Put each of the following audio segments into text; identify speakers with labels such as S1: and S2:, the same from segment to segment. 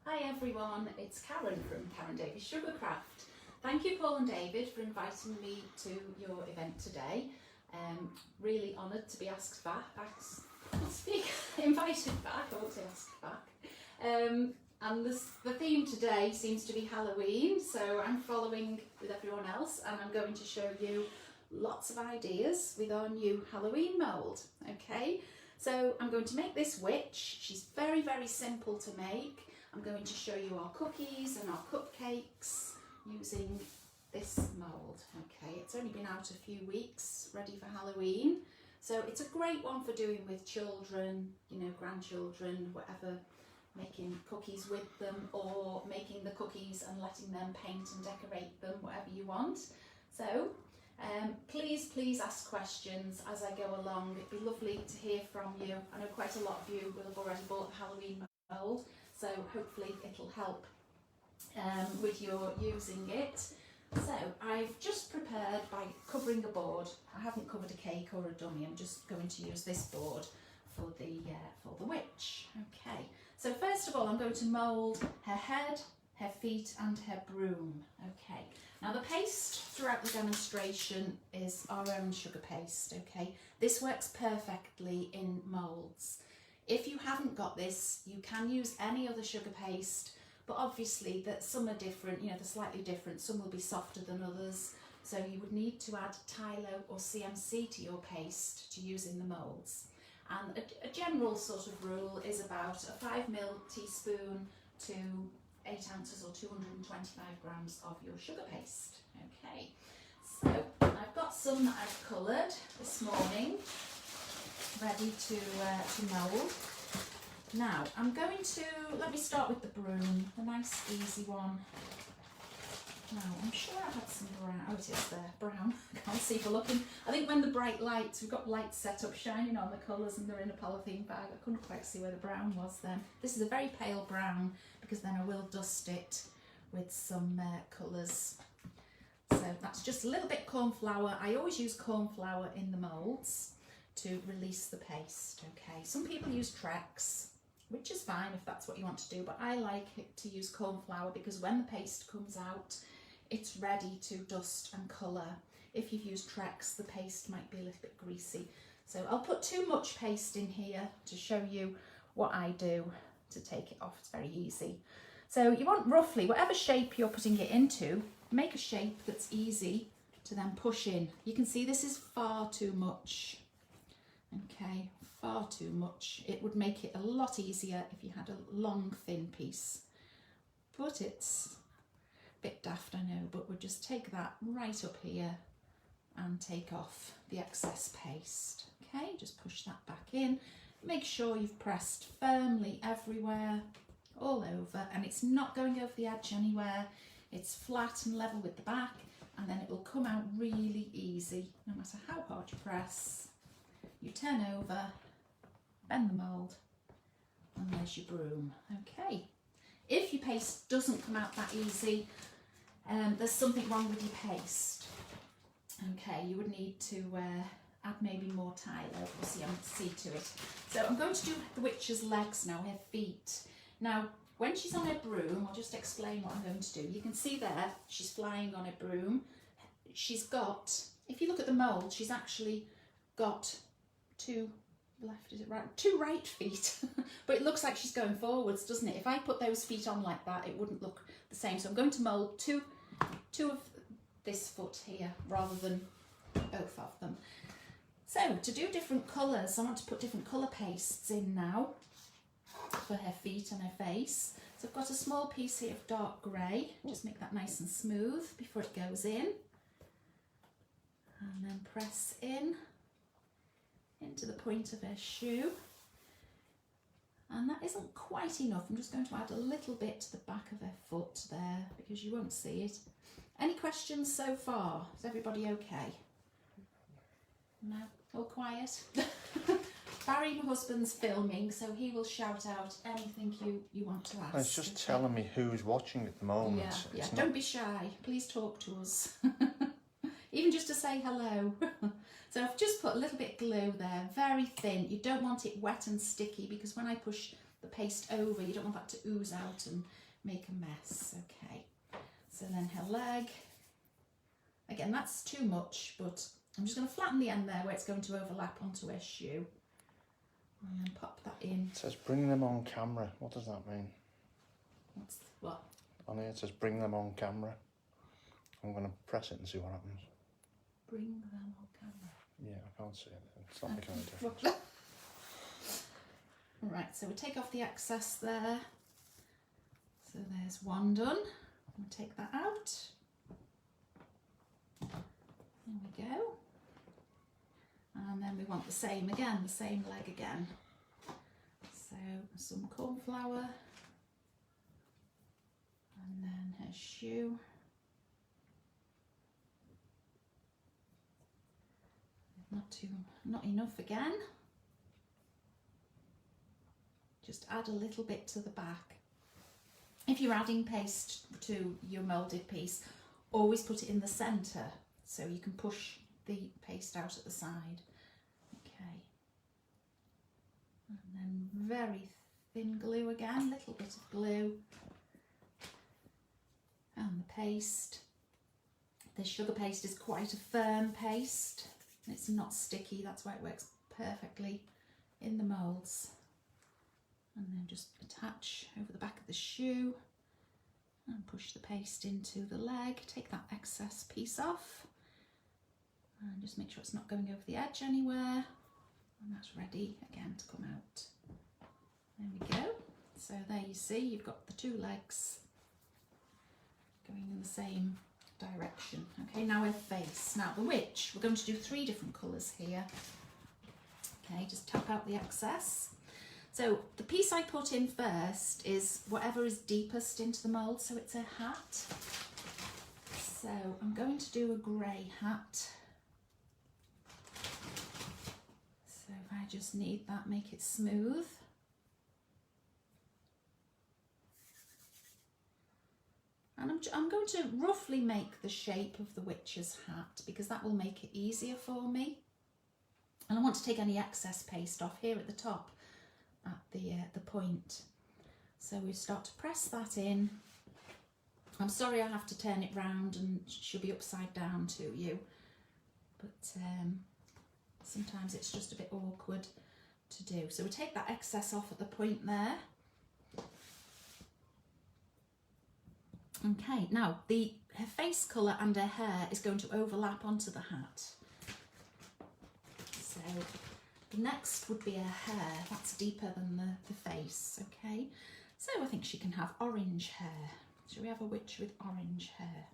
S1: Hi everyone, it's Karen from Karen Davies Sugarcraft. Thank you Paul and David for inviting me to your event today. Really honoured to be invited back, I won't say asked back. And the theme today seems to be Halloween, so I'm following with everyone else and I'm going to show you lots of ideas with our new Halloween mould. Okay, so I'm going to make this witch. She's very, very simple to make. I'm going to show you our cookies and our cupcakes using this mould. Okay, it's only been out a few weeks, ready for Halloween. So it's a great one for doing with children, you know, grandchildren, whatever, making cookies with them or making the cookies and letting them paint and decorate them, whatever you want. So please ask questions as I go along. It'd be lovely to hear from you. I know quite a lot of you will have already bought the Halloween mould, so hopefully it'll help with your using it. So I've just prepared by covering a board. I haven't covered a cake or a dummy. I'm just going to use this board for the witch. Okay. So first of all, I'm going to mould her head, her feet, and her broom. Okay. Now the paste throughout the demonstration is our own sugar paste. Okay. This works perfectly in moulds. If you haven't got this, you can use any other sugar paste, but obviously that some are different, you know, they're slightly different. Some will be softer than others. So you would need to add Tylo or CMC to your paste to use in the moulds. And a general sort of rule is about a 5ml teaspoon to 8 ounces or 225 grams of your sugar paste. Okay, so I've got some that I've coloured this morning, ready to mould. Now I'm going to, let me start with the broom, the nice easy one. Now I'm sure I had some brown, oh it is there, brown, can't see for looking. I think when the bright lights, we've got lights set up shining on the colours and they're in a polythene bag, I couldn't quite see where the brown was then. This is a very pale brown because then I will dust it with some colours. So that's just a little bit corn flour. I always use corn flour in the moulds to release the paste. Okay, some people use Trex, which is fine if that's what you want to do, but I like it to use corn flour because when the paste comes out, it's ready to dust and colour. If you've used Trex, the paste might be a little bit greasy. So I'll put too much paste in here to show you what I do to take it off. It's very easy. So you want roughly, whatever shape you're putting it into, make a shape that's easy to then push in. You can see this is far too much. Okay, far too much. It would make it a lot easier if you had a long thin piece, but it's a bit daft, I know, but we'll just take that right up here and take off the excess paste. Okay, just push that back in. Make sure you've pressed firmly everywhere, all over, and it's not going over the edge anywhere. It's flat and level with the back, and then it will come out really easy no matter how hard you press. You turn over, bend the mould, and there's your broom. Okay, if your paste doesn't come out that easy, there's something wrong with your paste. Okay, you would need to add maybe more Tylo or CMC to it. So I'm going to do the witch's legs now, her feet. Now, when she's on her broom, I'll just explain what I'm going to do. You can see there, she's flying on a broom. She's got, if you look at the mould, she's actually got two right feet, but it looks like she's going forwards, doesn't it? If I put those feet on like that, it wouldn't look the same. So I'm going to mould two of this foot here rather than both of them. So to do different colours, I want to put different colour pastes in now for her feet and her face. So I've got a small piece here of dark grey, just make that nice and smooth before it goes in, and then press in into the point of her shoe, and that isn't quite enough. I'm just going to add a little bit to the back of her foot there because you won't see it. Any questions so far? Is everybody okay? No? All quiet? Barry, my husband's filming, so he will shout out anything you want to ask.
S2: It's just telling me who's watching at the moment.
S1: Yeah, don't be shy. Please talk to us. Even just to say hello. So I've just put a little bit of glue there, very thin. You don't want it wet and sticky because when I push the paste over. You don't want that to ooze out and make a mess. Okay, so then her leg, again that's too much, but I'm just going to flatten the end there where it's going to overlap onto her shoe, and then pop that in.
S2: It says bring them on camera. What does that mean?
S1: What?
S2: On here it says bring them on camera. I'm going to press it and see what happens.
S1: Bring them on camera.
S2: Yeah, I can't see it. It's not making any difference.
S1: Right, so we take off the excess there. So there's one done. We'll take that out. There we go. And then we want the same again, the same leg again. So some corn flour. And then her shoe. Not enough again. Just add a little bit to the back. If you're adding paste to your moulded piece, always put it in the centre so you can push the paste out at the side. Okay. And then very thin glue again, little bit of glue. And the paste. This sugar paste is quite a firm paste. It's not sticky, that's why it works perfectly in the moulds. And then just attach over the back of the shoe and push the paste into the leg. Take that excess piece off and just make sure it's not going over the edge anywhere. And that's ready again to come out. There we go. So there you see, you've got the two legs going in the same direction. Okay, now her face. Now the witch, we're going to do 3 different colours here. Okay, just tap out the excess. So the piece I put in first is whatever is deepest into the mould, so it's a hat. So I'm going to do a grey hat. So if I just knead that, make it smooth. And I'm going to roughly make the shape of the witch's hat because that will make it easier for me. And I want to take any excess paste off here at the top at the point. So we start to press that in. I'm sorry I have to turn it round and she'll be upside down to you. But sometimes it's just a bit awkward to do. So we take that excess off at the point there. Okay, now her face colour and her hair is going to overlap onto the hat. So the next would be her hair, that's deeper than the face, okay? So I think she can have orange hair. Shall we have a witch with orange hair?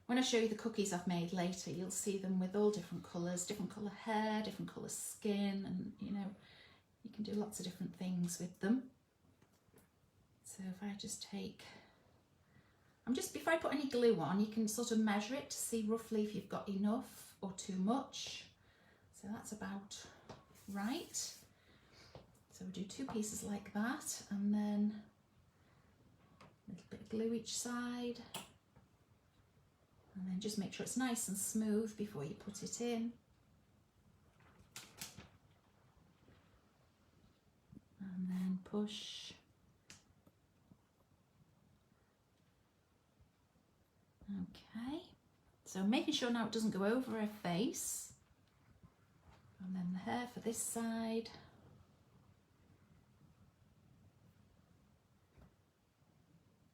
S1: When I show you the cookies I've made later, you'll see them with all different colours, different colour hair, different colour skin, and you know, you can do lots of different things with them. So if I just take... before I put any glue on, you can sort of measure it to see roughly if you've got enough or too much. So that's about right. So we'll do 2 pieces like that, and then a little bit of glue each side. And then just make sure it's nice and smooth before you put it in. And then push. Okay, so making sure now it doesn't go over her face. And then the hair for this side.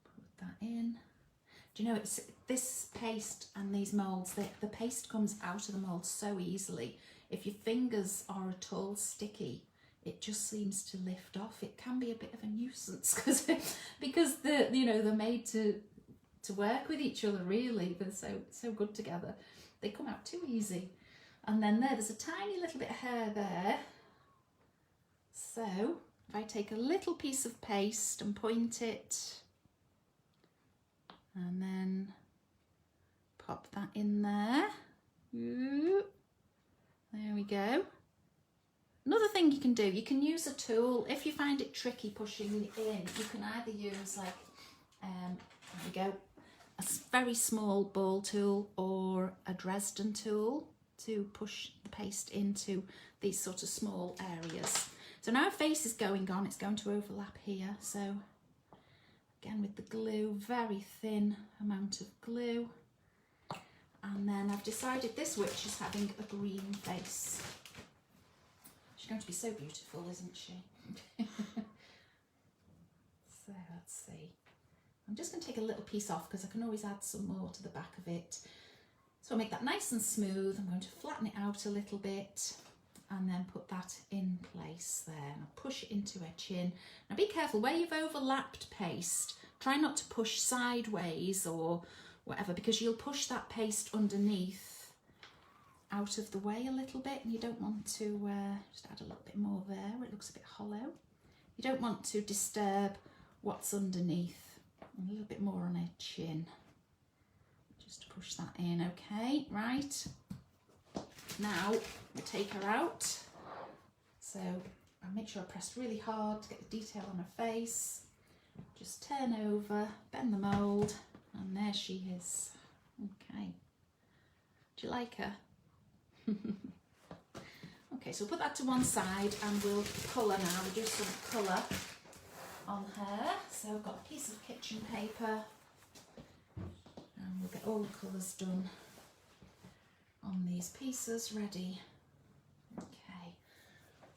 S1: Put that in. Do you know, it's this paste and these moulds, the paste comes out of the mould so easily. If your fingers are at all sticky, it just seems to lift off. It can be a bit of a nuisance because they're made to work with each other, really. They're so good together. They come out too easy. And then there's a tiny little bit of hair there. So if I take a little piece of paste and point it, and then pop that in there. Ooh, there we go. Another thing you can do, you can use a tool. If you find it tricky pushing it in, you can either use there we go, a very small ball tool or a Dresden tool to push the paste into these sort of small areas. So now her face is going on, it's going to overlap here. So again with the glue, very thin amount of glue. And then I've decided this witch is having a green face. She's going to be so beautiful, isn't she? So let's see. I'm just going to take a little piece off because I can always add some more to the back of it. So I'll make that nice and smooth. I'm going to flatten it out a little bit and then put that in place there. And I'll push it into her chin. Now be careful, where you've overlapped paste, try not to push sideways or whatever, because you'll push that paste underneath out of the way a little bit, and you don't want to, just add a little bit more there where it looks a bit hollow. You don't want to disturb what's underneath. And a little bit more on her chin. Just to push that in, okay, right. Now we'll take her out. So I'll make sure I press really hard to get the detail on her face. Just turn over, bend the mould, and there she is. Okay. Do you like her? Okay, so we'll put that to one side and we'll colour now. We'll do some colour on her. So I've got a piece of kitchen paper and we'll get all the colours done on these pieces ready. Okay,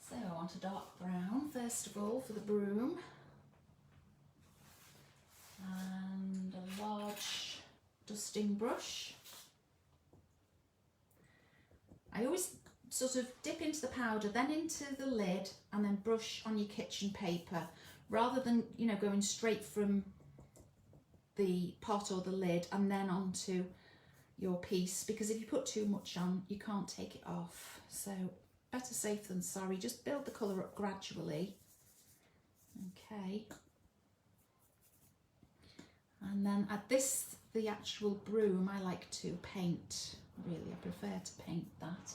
S1: so I want a dark brown first of all for the broom, and a large dusting brush. I always sort of dip into the powder, then into the lid, and then brush on your kitchen paper, rather than, you know, going straight from the pot or the lid and then onto your piece, because if you put too much on, you can't take it off. So better safe than sorry. Just build the colour up gradually. Okay. And then at this, the actual broom, I like to paint. Really, I prefer to paint that.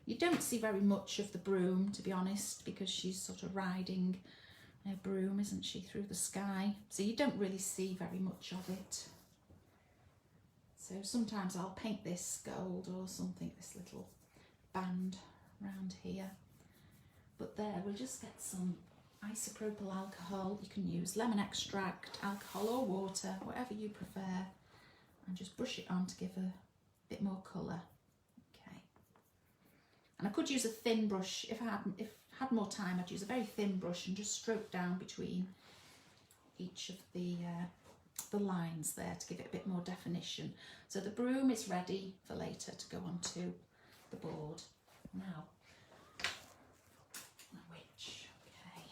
S1: You don't see very much of the broom, to be honest, because she's sort of riding a broom, isn't she, through the sky. So you don't really see very much of it. So sometimes I'll paint this gold or something, this little band around here. But there, we'll just get some isopropyl alcohol. You can use lemon extract, alcohol or water, whatever you prefer, and just brush it on to give a bit more colour. Okay. And I could use a thin brush. If I had more time, I'd use a very thin brush and just stroke down between each of the lines there to give it a bit more definition. So the broom is ready for later to go onto the board. Now, the witch. Okay.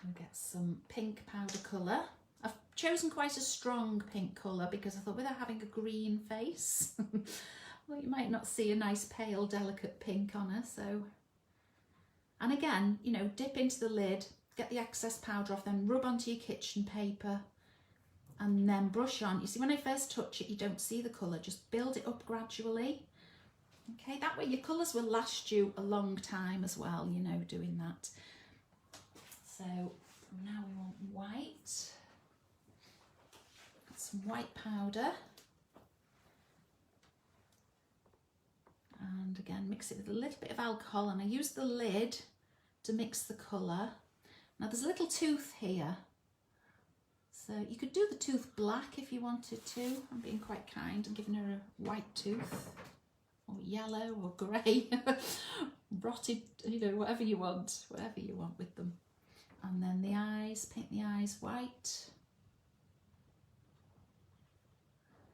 S1: We'll get some pink powder colour. I've chosen quite a strong pink colour because I thought, with her having a green face, well, you might not see a nice pale delicate pink on her. So, and again, you know, dip into the lid, get the excess powder off, then rub onto your kitchen paper and then brush on. You see, when I first touch it, you don't see the colour. Just build it up gradually. Okay, that way your colours will last you a long time as well, you know, doing that. So now we want white. Got some white powder. And again, mix it with a little bit of alcohol, and I use the lid to mix the colour. Now there's a little tooth here, so you could do the tooth black if you wanted to. I'm being quite kind and giving her a white tooth, or yellow or grey, rotted, you know, whatever you want with them. And then the eyes, paint the eyes white.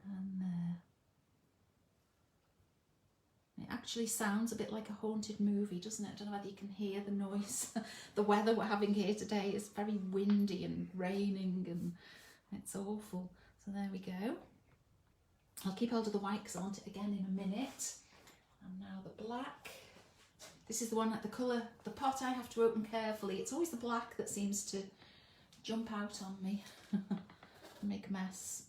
S1: And there. It actually sounds a bit like a haunted movie, doesn't it? I don't know whether you can hear the noise. The weather we're having here today is very windy and raining, and it's awful. So there we go. I'll keep hold of the white because I want it again in a minute. And now the black. This is the one, the colour, the pot I have to open carefully. It's always the black that seems to jump out on me and make a mess.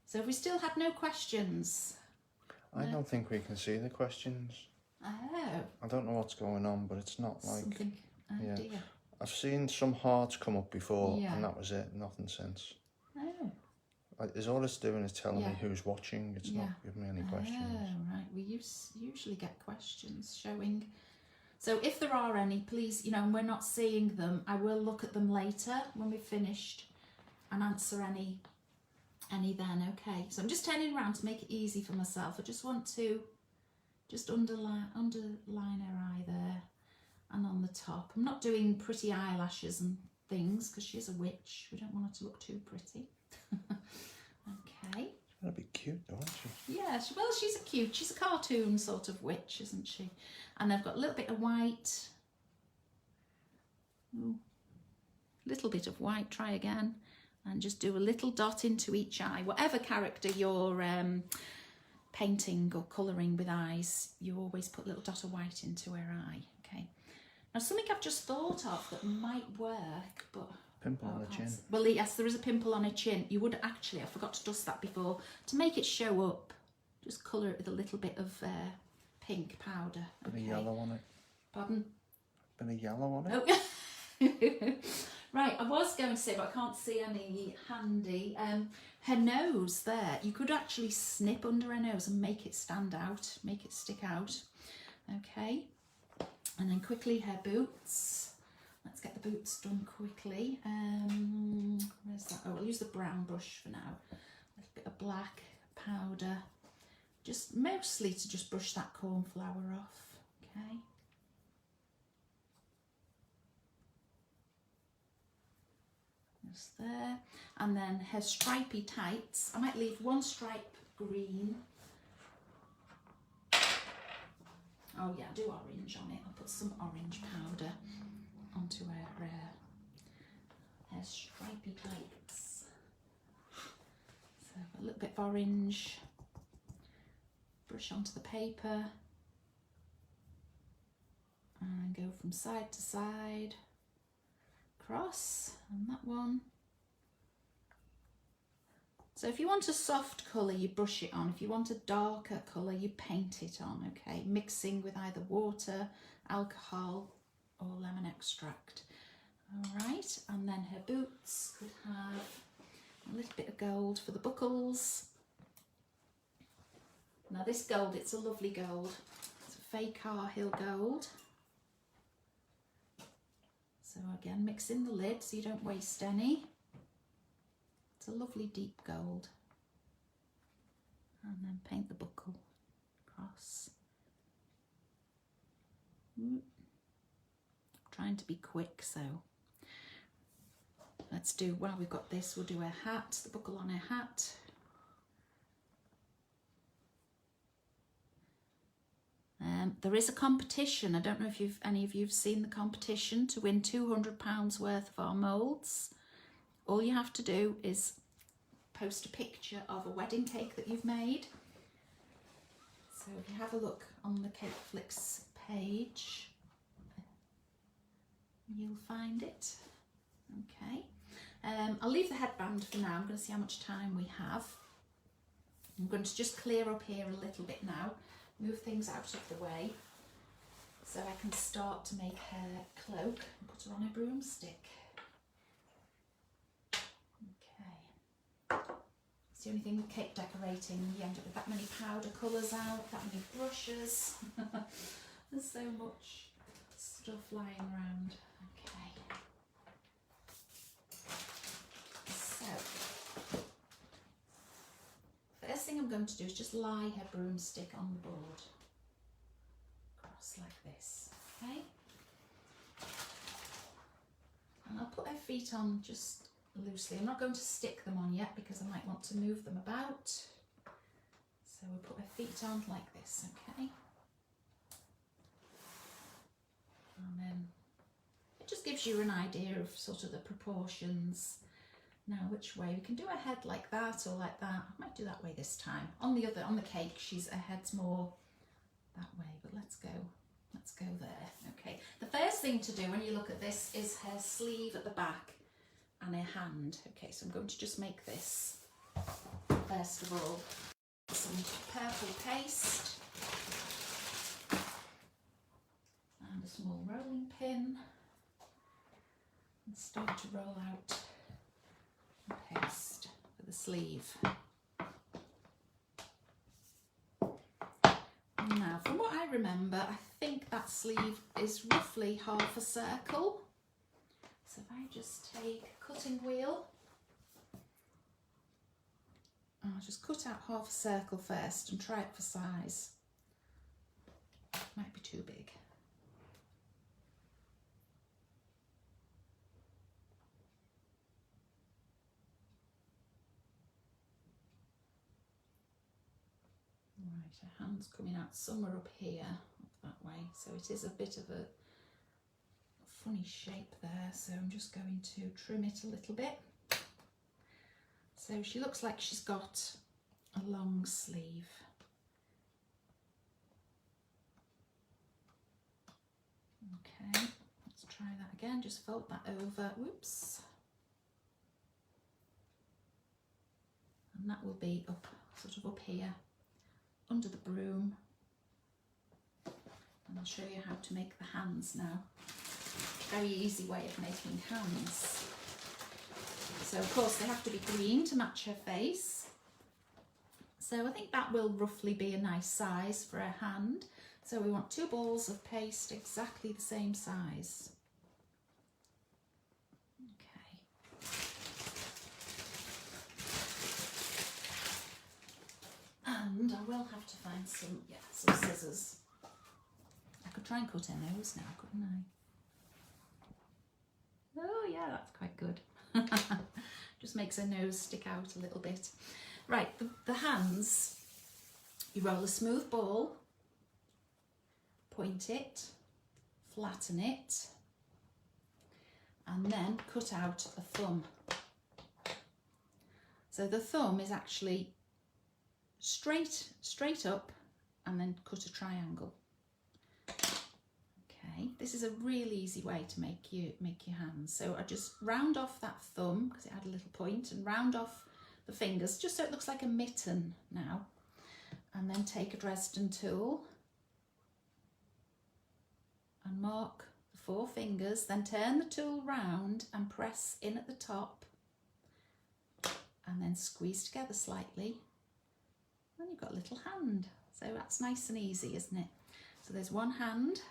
S1: So have we still had no questions?
S2: I don't think we can see the questions.
S1: Oh.
S2: I don't know what's going on, but it's not like...
S1: Something. Oh
S2: yeah.
S1: dear.
S2: I've seen some hearts come up before,
S1: Yeah.
S2: and that was it. Nothing since.
S1: Oh.
S2: Is all it's doing is telling
S1: Yeah.
S2: me who's watching. It's
S1: Yeah.
S2: not giving me any questions.
S1: Oh, right. We usually get questions showing. So if there are any, please, you know, and we're not seeing them, I will look at them later when we've finished and answer any then. Okay. So I'm just turning around to make it easy for myself. I just want to just underline her eye there and on the top. I'm not doing pretty eyelashes and things because she's a witch. We don't want her to look too pretty. Okay.
S2: That'd be cute though, isn't she?
S1: Yeah, well, she's a cartoon sort of witch, isn't she? And I've got a little bit of white. Ooh. Little bit of white, try again. And just do a little dot into each eye. Whatever character you're painting or colouring with eyes, you always put a little dot of white into her eye, okay? Now, something I've just thought of that might work, but...
S2: Pimple on the chin.
S1: Well, yes, there is a pimple on her chin. You would actually, I forgot to dust that before, to make it show up, just colour it with a little bit of pink powder.
S2: Bit of yellow on it.
S1: Pardon?
S2: Bit of yellow on it.
S1: Oh. Right, I was going to say, but I can't see any handy. Her nose there, you could actually snip under her nose and make it stand out, make it stick out. Okay, and then quickly her boots. Let's get the boots done quickly. Where's that? Oh, I'll use the brown brush for now. A little bit of black powder, just mostly to just brush that cornflower off. Okay. Just there, and then her stripy tights. I might leave one stripe green. Oh yeah, do orange on it. I'll put some orange powder onto her stripy tights. So a little bit of orange. Brush onto the paper and go from side to side. Across, and that one. So if you want a soft colour, you brush it on. If you want a darker colour, you paint it on, okay? Mixing with either water, alcohol or lemon extract. All right, and then her boots could have a little bit of gold for the buckles. Now this gold, it's a lovely gold. It's a fake Hill gold. So again, mix in the lid so you don't waste any. It's a lovely deep gold. And then paint the buckle across. Trying to be quick, so let's do, while we've got this, we'll do her hat, the buckle on her hat. There is a competition. I don't know if any of you've seen the competition to win £200 worth of our moulds. All you have to do is post a picture of a wedding cake that you've made. So if you have a look on the Cake Flicks page, you'll find it. Okay. I'll leave the headband for now. I'm going to see how much time we have. I'm going to just clear up here a little bit now. Move things out of the way so I can start to make her cloak and put her on a broomstick. Okay. It's the only thing with cake decorating, you end up with that many powder colours out, that many brushes. There's so much stuff lying around. Okay. So, first thing I'm going to do is just lie her broomstick on the board. Cross like this, okay? And I'll put her feet on just loosely. I'm not going to stick them on yet because I might want to move them about. So we'll put her feet on like this, okay? And then it just gives you an idea of sort of the proportions. Now which way? We can do her head like that or like that. I might do that way this time. On the cake, her head's more that way, but let's go there. Okay, the first thing to do when you look at this is her sleeve at the back and her hand. Okay, so I'm going to just make this first of all. Some purple paste and a small rolling pin and start to roll out paste for the sleeve. Now, from what I remember, I think that sleeve is roughly half a circle. So if I just take a cutting wheel, I'll just cut out half a circle first and try it for size. Might be too big. Right, her hand's coming out somewhere up here, up that way. So it is a bit of a funny shape there. So I'm just going to trim it a little bit. So she looks like she's got a long sleeve. Okay, let's try that again. Just fold that over. Whoops. And that will be up, sort of up here, under the broom. And I'll show you how to make the hands now. Very easy way of making hands. So of course they have to be green to match her face. So I think that will roughly be a nice size for her hand. So we want 2 balls of paste exactly the same size. Okay. And I will have to find some scissors. I could try and cut her nose now, couldn't I? Oh yeah, that's quite good. Just makes her nose stick out a little bit. Right, the hands, you roll a smooth ball, point it, flatten it, and then cut out a thumb. So the thumb is actually straight up, and then cut a triangle. Okay, this is a really easy way to make your hands. So I just round off that thumb because it had a little point, and round off the fingers just so it looks like a mitten now. And then take a Dresden tool and mark the 4 fingers, then turn the tool round and press in at the top and then squeeze together slightly. And you've got a little hand. So that's nice and easy, isn't it? So there's one hand.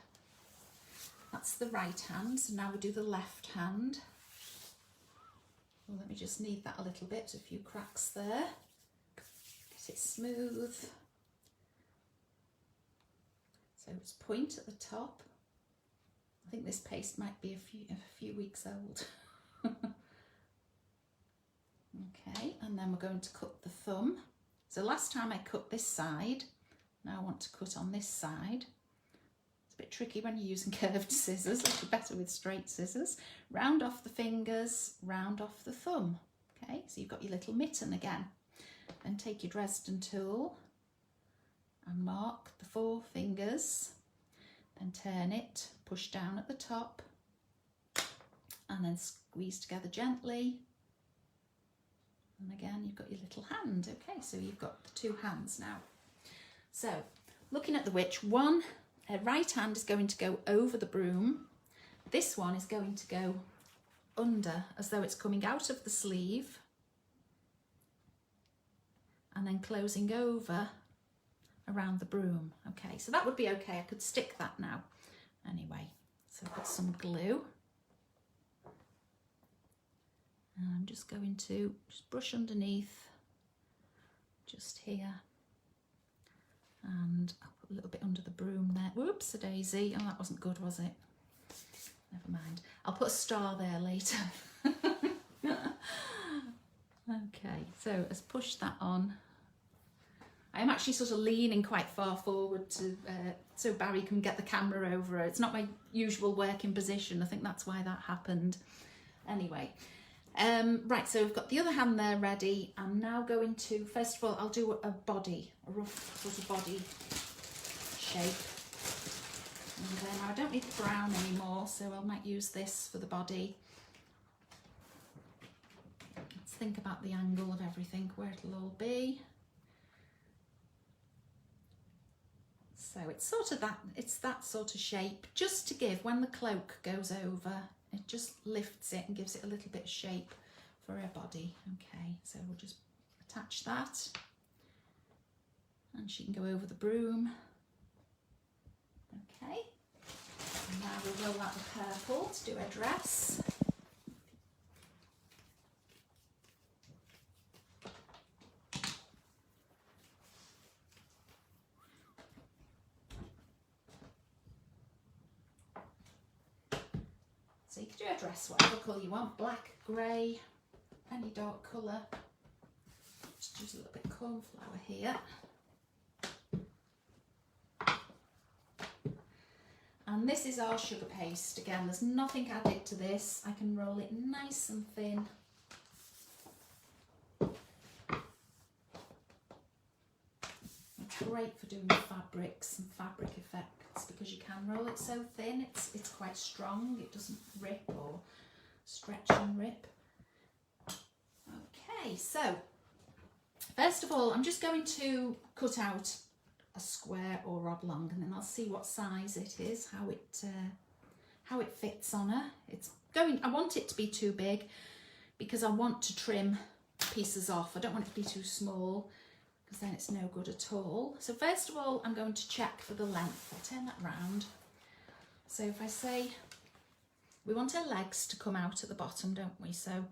S1: That's the right hand. So now we do the left hand. Well, let me just knead that a little bit, a few cracks there. Get it smooth. So it's point at the top. I think this paste might be a few weeks old. Okay, and then we're going to cut the thumb. So last time I cut this side, now I want to cut on this side. It's a bit tricky when you're using curved scissors, it's better with straight scissors. Round off the fingers, round off the thumb. Okay, so you've got your little mitten again. Then take your Dresden tool and mark the 4 fingers. Then turn it, push down at the top, and then squeeze together gently. And again, you've got your little hand. Okay, so you've got the 2 hands now. So, looking at the witch, one right hand is going to go over the broom. This one is going to go under, as though it's coming out of the sleeve, and then closing over around the broom. Okay, so that would be okay. I could stick that now. Anyway, so I've got some glue. And I'm just going to just brush underneath, just here. And I'll put a little bit under the broom there. Whoops, a daisy. Oh, that wasn't good, was it? Never mind. I'll put a star there later. Okay, so let's push that on. I'm actually sort of leaning quite far forward to so Barry can get the camera over her. It's not my usual working position. I think that's why that happened. Anyway, right, so we've got the other hand there ready. I'm now going to, first of all, I'll do a body, a rough sort of body shape. And then I don't need the brown anymore, so I might use this for the body. Let's think about the angle of everything, where it'll all be. So it's sort of that sort of shape, just to give, when the cloak goes over, it just lifts it and gives it a little bit of shape for her body. Okay, so we'll just attach that, and she can go over the broom. Okay, and now we'll roll out the purple to do her dress. So you can do a dress whatever colour you want, black, grey, any dark colour. Just use a little bit of cornflour here. And this is our sugar paste. Again, there's nothing added to this. I can roll it nice and thin. It's great for doing fabrics and fabric effects because you can roll it so thin. It's quite strong. It doesn't rip or stretch and rip. Okay, so first of all, I'm just going to cut out a square or oblong, and then I'll see what size it is, how it fits on her. I want it to be too big because I want to trim pieces off. I don't want it to be too small because then it's no good at all. So first of all, I'm going to check for the length. I'll turn that round. So if I say we want her legs to come out at the bottom, don't we? So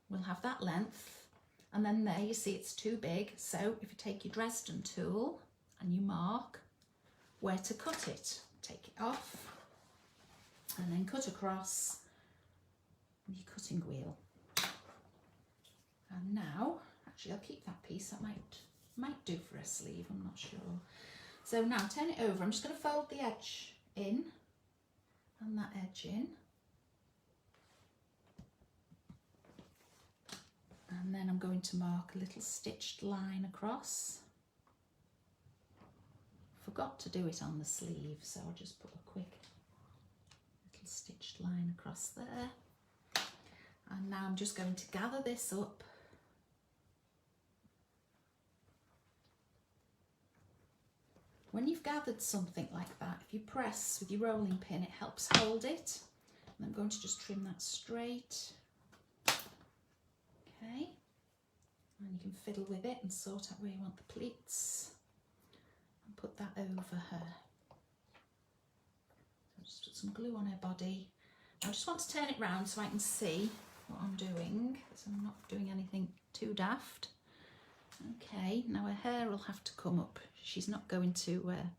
S1: we'll have that length, and then there you see it's too big. So if you take your Dresden tool and you mark where to cut it, take it off and then cut across with your cutting wheel. And now, actually I'll keep that piece, that might do for a sleeve, I'm not sure. So now turn it over. I'm just going to fold the edge in and that edge in. And then I'm going to mark a little stitched line across. Forgot to do it on the sleeve, so I'll just put a quick little stitched line across there. And now I'm just going to gather this up. When you've gathered something like that, if you press with your rolling pin, it helps hold it. And I'm going to just trim that straight. Okay, and you can fiddle with it and sort out where you want the pleats and put that over her. So just put some glue on her body. I just want to turn it round so I can see what I'm doing, so I'm not doing anything too daft. Okay, now her hair will have to come up. She's not going to, I'm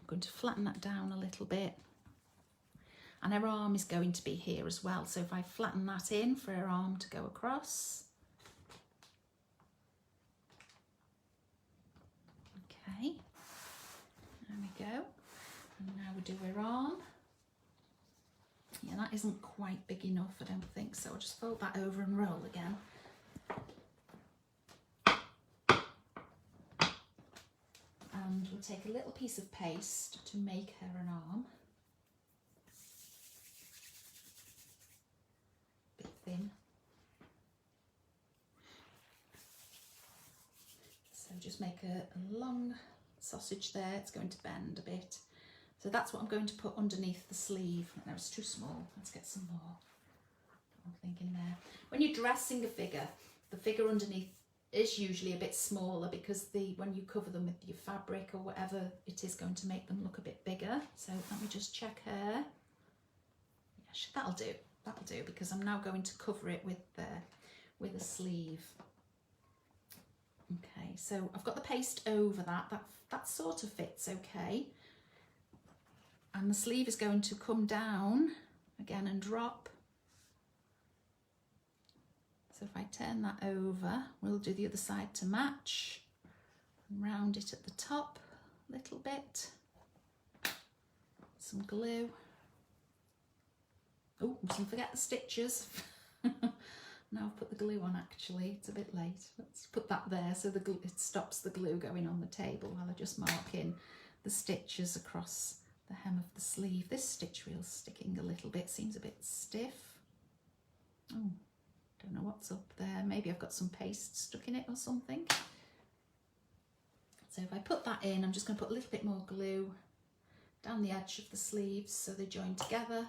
S1: going to flatten that down a little bit. And her arm is going to be here as well. So if I flatten that in for her arm to go across. Okay, there we go. And now we do her arm. Yeah, that isn't quite big enough, I don't think, so I'll just fold that over and roll again. And we'll take a little piece of paste to make her an arm. Bit thin. So just make a long sausage there, it's going to bend a bit. So that's what I'm going to put underneath the sleeve. No, it's too small, let's get some more. I'm thinking there. When you're dressing a figure, the figure underneath is usually a bit smaller because when you cover them with your fabric or whatever, it is going to make them look a bit bigger. So let me just check her. Yeah, that'll do because I'm now going to cover it with a sleeve. Okay, so I've got the paste over that sort of fits okay. And the sleeve is going to come down again and drop. So if I turn that over, we'll do the other side to match. And round it at the top a little bit. Some glue. Oh, mustn't forget the stitches. Now I've put the glue on actually, it's a bit late. Let's put that there so it stops the glue going on the table while I just mark in the stitches across the hem of the sleeve. This stitch reel's sticking a little bit, seems a bit stiff. Oh. Don't know what's up there. Maybe I've got some paste stuck in it or something. So if I put that in, I'm just going to put a little bit more glue down the edge of the sleeves so they join together.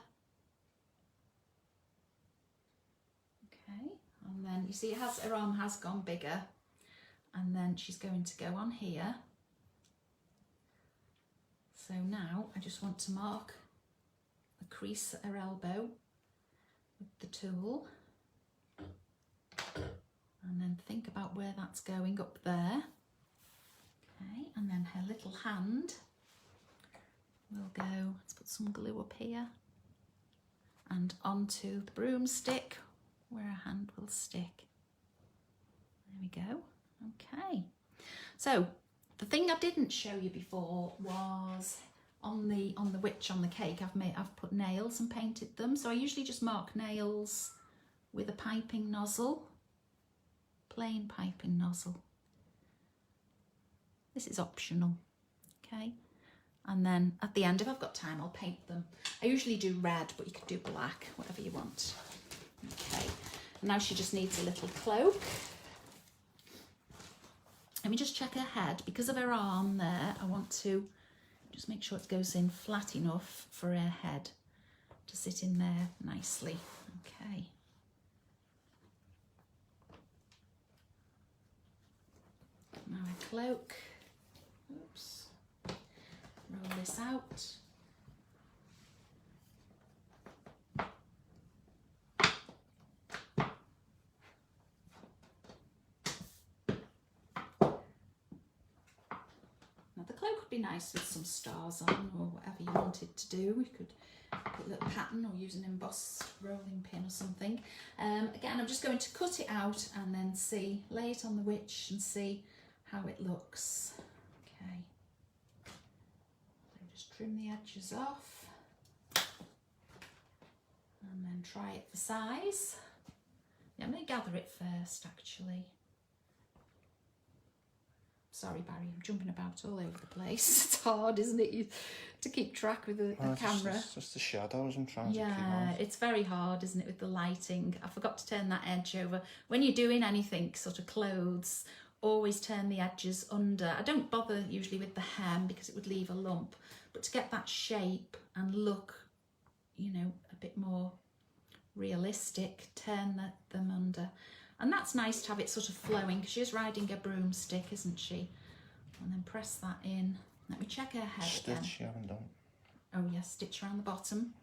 S1: Okay, and then you see her arm has gone bigger, and then she's going to go on here. So now I just want to mark the crease at her elbow with the tool, and then think about where that's going up there. Okay, and then her little hand will go, let's put some glue up here, and onto the broomstick where her hand will stick. There we go. Okay, so the thing I didn't show you before was on the witch on the cake. I've put nails and painted them. So I usually just mark nails with a piping nozzle, plain piping nozzle. This is optional, okay? And then at the end, if I've got time, I'll paint them. I usually do red, but you could do black, whatever you want. Okay, and now she just needs a little cloak. Let me just check her head. Because of her arm there, I want to just make sure it goes in flat enough for her head to sit in there nicely. Okay. Now a cloak. Oops. Roll this out. Now the cloak would be nice with some stars on, or whatever you wanted to do. You could put a little pattern or use an embossed rolling pin or something. Again, I'm just going to cut it out and then lay it on the witch and see how it looks. Okay. So just trim the edges off and then try it for size. Yeah, I'm going to gather it first actually. Sorry Barry, I'm jumping about all over the place. It's hard, isn't it, to keep track with a camera.
S2: It's just the shadows I'm trying to keep on.
S1: Yeah, it's very hard, isn't it, with the lighting. I forgot to turn that edge over. When you're doing anything, sort of clothes, always turn the edges under. I don't bother usually with the hem because it would leave a lump, but to get that shape and look, you know, a bit more realistic, turn them under. And that's nice to have it sort of flowing because she's riding a broomstick, isn't she? And then press that in. Let me check her head again.
S2: Stitch you haven't done.
S1: Oh yes, stitch around the bottom.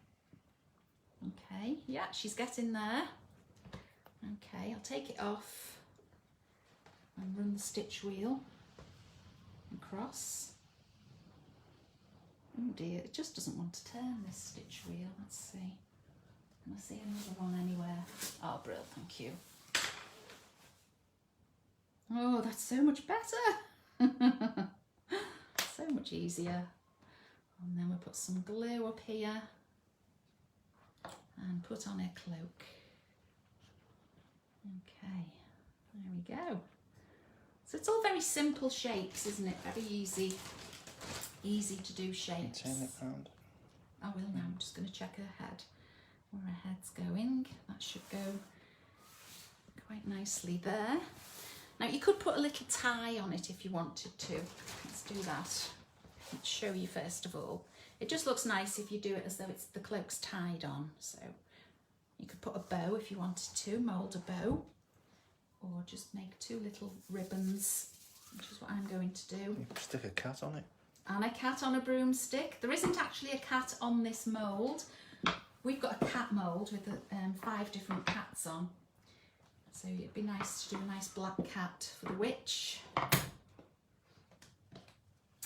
S1: Okay, yeah, she's getting there. Okay, I'll take it off and run the stitch wheel across. Oh dear, it just doesn't want to turn, this stitch wheel. Let's see. Can I see another one anywhere? Oh, brilliant, thank you. Oh, that's so much better. So much easier. And then we'll put some glue up here and put on a cloak. Okay, there we go. So it's all very simple shapes, isn't it? Very easy to do shapes.
S2: Turn it round.
S1: I will now. I'm just going to check her head, where her head's going. That should go quite nicely there. Now you could put a little tie on it if you wanted to. Let's do that. Let's show you first of all. It just looks nice if you do it as though the cloak's tied on. So you could put a bow if you wanted to, mould a bow, or just make two little ribbons, which is what I'm going to do.
S2: You could stick a cat on it.
S1: And a cat on a broomstick. There isn't actually a cat on this mould. We've got a cat mould with 5 different cats on. So it'd be nice to do a nice black cat for the witch.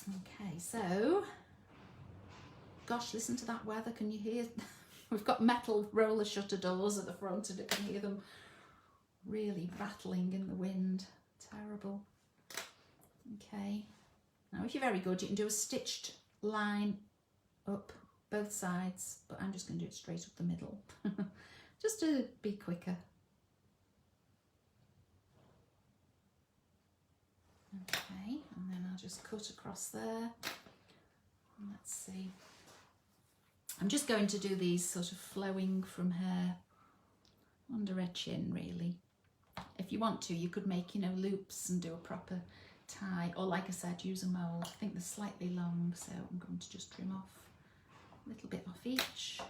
S1: Okay, so, gosh, listen to that weather. Can you hear? We've got metal roller shutter doors at the front and I can hear them really rattling in the wind. Terrible. Okay, now if you're very good, you can do a stitched line up both sides, but I'm just going to do it straight up the middle, just to be quicker. Okay, and then I'll just cut across there. Let's see. I'm just going to do these sort of flowing from her under her chin, really. If you want to, you could make, you know, loops and do a proper tie, or like I said, use a mould. I think they're slightly long, so I'm going to just trim off a little bit off each.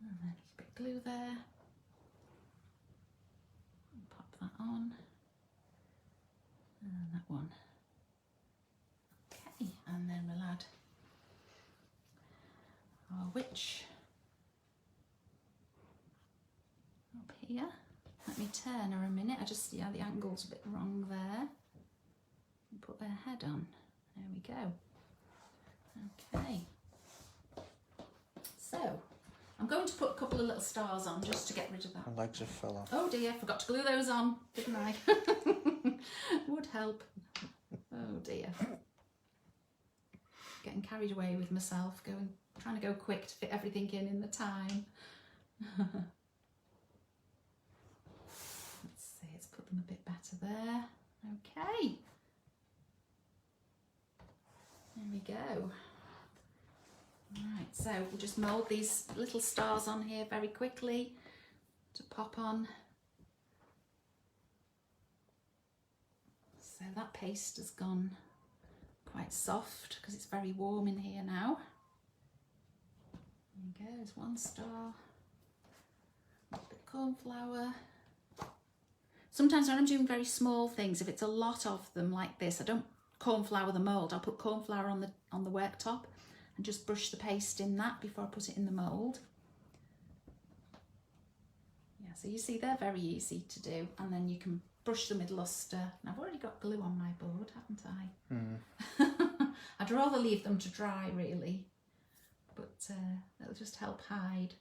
S1: And then a little bit of glue there. on. And that one. Okay, and then we'll add our witch up here. Let me turn her a minute. Yeah, the angle's a bit wrong there. Put her head on. There we go. Okay. So, I'm going to put a couple of little stars on just to get rid of that.
S2: My legs have fell off.
S1: Oh dear, forgot to glue those on, didn't I? Would help. Oh dear. Getting carried away with myself, trying to go quick to fit everything in the time. Let's see, let's put them a bit better there. Okay. There we go. Right, so we'll just mould these little stars on here very quickly to pop on. So that paste has gone quite soft because it's very warm in here now. There we go, there's one star. A bit of corn flour. Sometimes when I'm doing very small things, if it's a lot of them like this, I don't corn flour the mould. I'll put corn flour on the worktop and just brush the paste in that before I put it in the mould. Yeah, so you see they're very easy to do, and then you can brush them with luster. And I've already got glue on my board, haven't I? I'd rather leave them to dry really, but it'll just help hide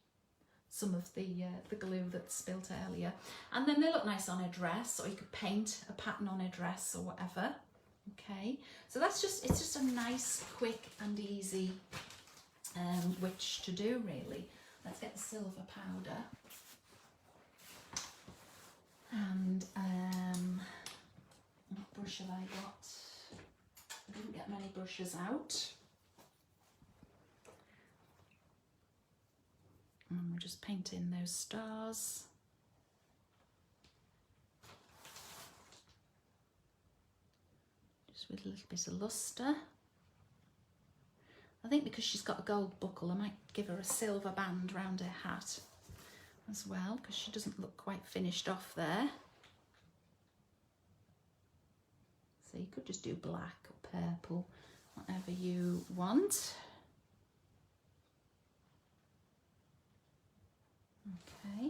S1: some of the glue that's spilt earlier. And then they look nice on a dress, or you could paint a pattern on a dress or whatever. Okay, so it's just a nice, quick and easy witch to do really. Let's get the silver powder. And what brush have I got? I didn't get many brushes out. And we're just painting those stars. With a little bit of luster. I think because she's got a gold buckle, I might give her a silver band round her hat as well, because she doesn't look quite finished off there. So you could just do black or purple, whatever you want. Okay.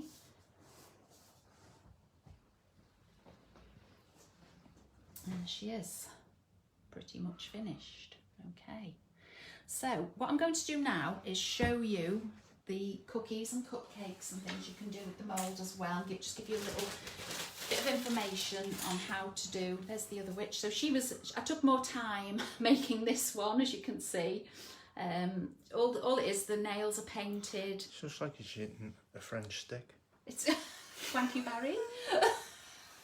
S1: There she is. Pretty much finished. Okay, so what I'm going to do now is show you the cookies and cupcakes and things you can do with the mould as well. Just give you a little bit of information on how to do. There's the other witch. So I took more time making this one, as you can see. All it is, the nails are painted.
S2: It's just like you're shooting a French stick.
S1: It's thank you, Barry.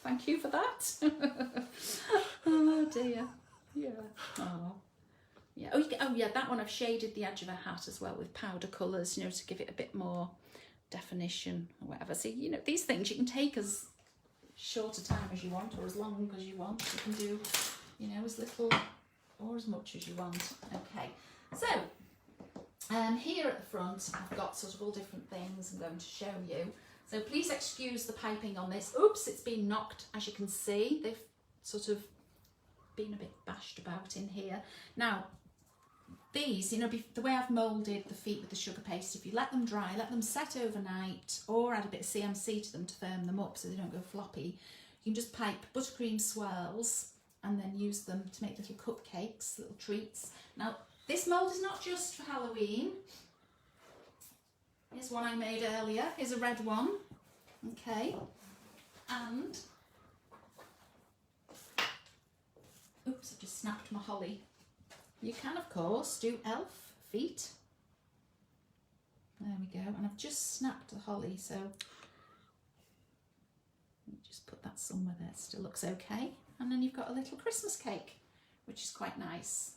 S1: Thank you for that. Oh dear. Yeah. Oh. Yeah. Oh yeah. That one I've shaded the edge of a hat as well with powder colours, you know, to give it a bit more definition or whatever. So you know, these things you can take as short a time as you want or as long as you want. You can do, you know, as little or as much as you want. Okay. So here at the front, I've got sort of all different things I'm going to show you. So please excuse the piping on this. Oops, it's been knocked, as you can see. They've sort of been a bit bashed about in here. Now, these, you know, the way I've moulded the feet with the sugar paste, if you let them dry, let them set overnight, or add a bit of CMC to them to firm them up so they don't go floppy, you can just pipe buttercream swirls and then use them to make little cupcakes, little treats. Now, this mould is not just for Halloween. Here's one I made earlier. Here's a red one. Okay. And oops, I just snapped my holly. You can, of course, do elf feet. There we go. And I've just snapped the holly, so let me just put that somewhere there. It still looks okay. And then you've got a little Christmas cake, which is quite nice.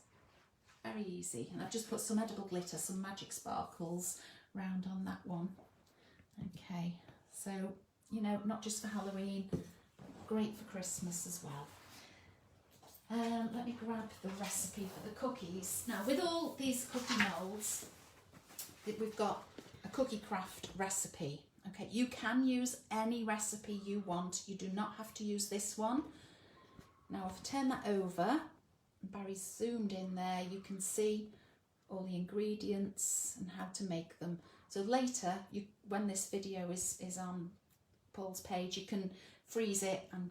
S1: Very easy. And I've just put some edible glitter, some magic sparkles round on that one. Okay, so, you know, not just for Halloween, great for Christmas as well. Let me grab the recipe for the cookies. Now, with all these cookie moulds, we've got a cookie craft recipe, Okay, you can use any recipe you want. You do not have to use this one. Now if I turn that over, Barry's zoomed in there, you can see all the ingredients and how to make them. So later, when this video is on Paul's page, you can freeze it and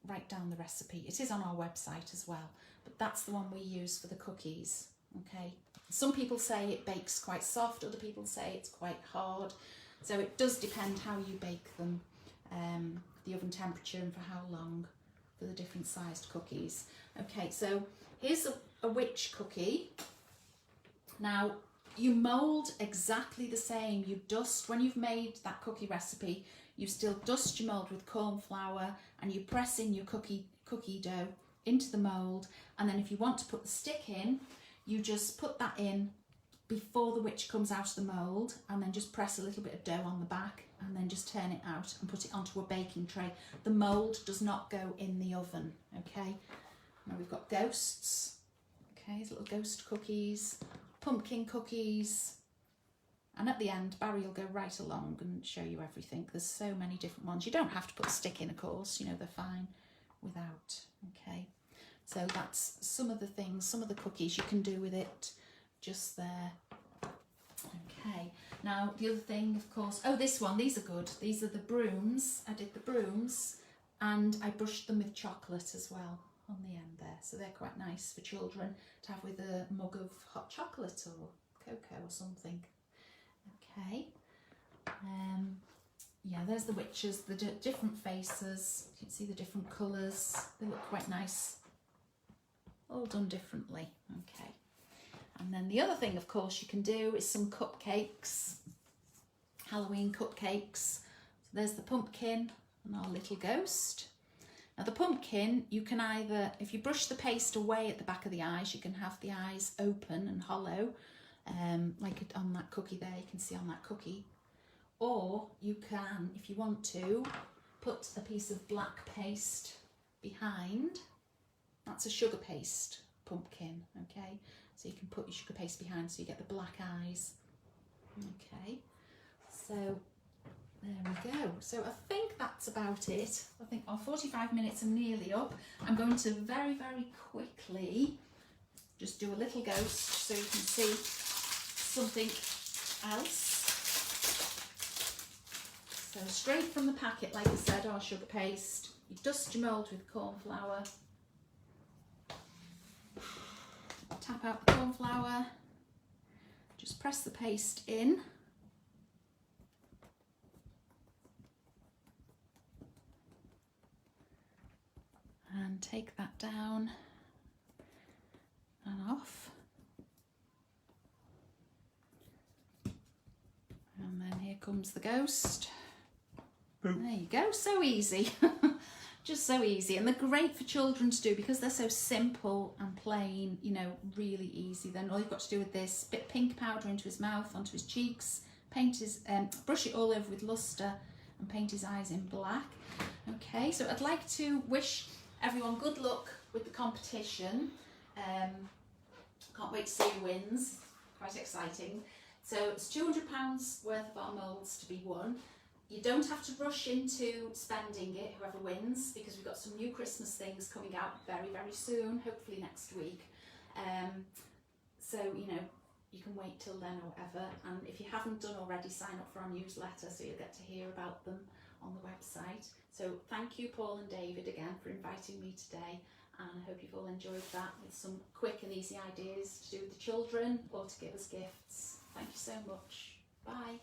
S1: write down the recipe. It is on our website as well, but that's the one we use for the cookies. Okay. Some people say it bakes quite soft, other people say it's quite hard. So it does depend how you bake them, the oven temperature and for how long for the different sized cookies. Okay, so here's a witch cookie. Now you mould exactly the same. You dust, when you've made that cookie recipe, you still dust your mould with corn flour and you press in your cookie dough into the mould, and then if you want to put the stick in, you just put that in before the witch comes out of the mould, and then just press a little bit of dough on the back and then just turn it out and put it onto a baking tray. The mould does not go in the oven, okay? Now we've got ghosts, okay, these little ghost cookies, pumpkin cookies, and at the end Barry will go right along and show you everything. There's so many different ones. You don't have to put a stick in, of course, you know, they're fine without, okay? So that's some of the things, some of the cookies you can do with it just there. Okay, now the other thing, of course, oh, this one, these are good. These are the brooms. I did the brooms and I brushed them with chocolate as well on the end there. So they're quite nice for children to have with a mug of hot chocolate or cocoa or something. Okay, yeah, there's the witches, the different faces. You can see the different colours. They look quite nice, all done differently. Okay. And then the other thing, of course, you can do is some cupcakes, Halloween cupcakes. So there's the pumpkin and our little ghost. Now the pumpkin, you can either, if you brush the paste away at the back of the eyes, you can have the eyes open and hollow, like on that cookie there, you can see on that cookie. Or you can, if you want to, put a piece of black paste behind. That's a sugar paste pumpkin, okay? So you can put your sugar paste behind so you get the black eyes. Okay, so there we go. So I think that's about it. I think our 45 minutes are nearly up. I'm going to very, very quickly just do a little ghost so you can see something else. So straight from the packet, like I said, our sugar paste. You dust your mould with corn flour. Tap out the corn flour, just press the paste in, and take that down and off, and then here comes the ghost. Boom. There you go, so easy. Just so easy, and they're great for children to do because they're so simple and plain, you know, really easy. Then all you've got to do with this, bit pink powder into his mouth, onto his cheeks, paint his, brush it all over with luster and paint his eyes in black. Okay, so I'd like to wish everyone good luck with the competition. Can't wait to see who wins, quite exciting. So it's £200 worth of our moulds to be won. You don't have to rush into spending it, whoever wins, because we've got some new Christmas things coming out very, very soon, hopefully next week. So, you know, you can wait till then or whatever. And if you haven't done already, sign up for our newsletter so you'll get to hear about them on the website. So thank you, Paul and David, again for inviting me today. And I hope you've all enjoyed that with some quick and easy ideas to do with the children or to give as gifts. Thank you so much. Bye.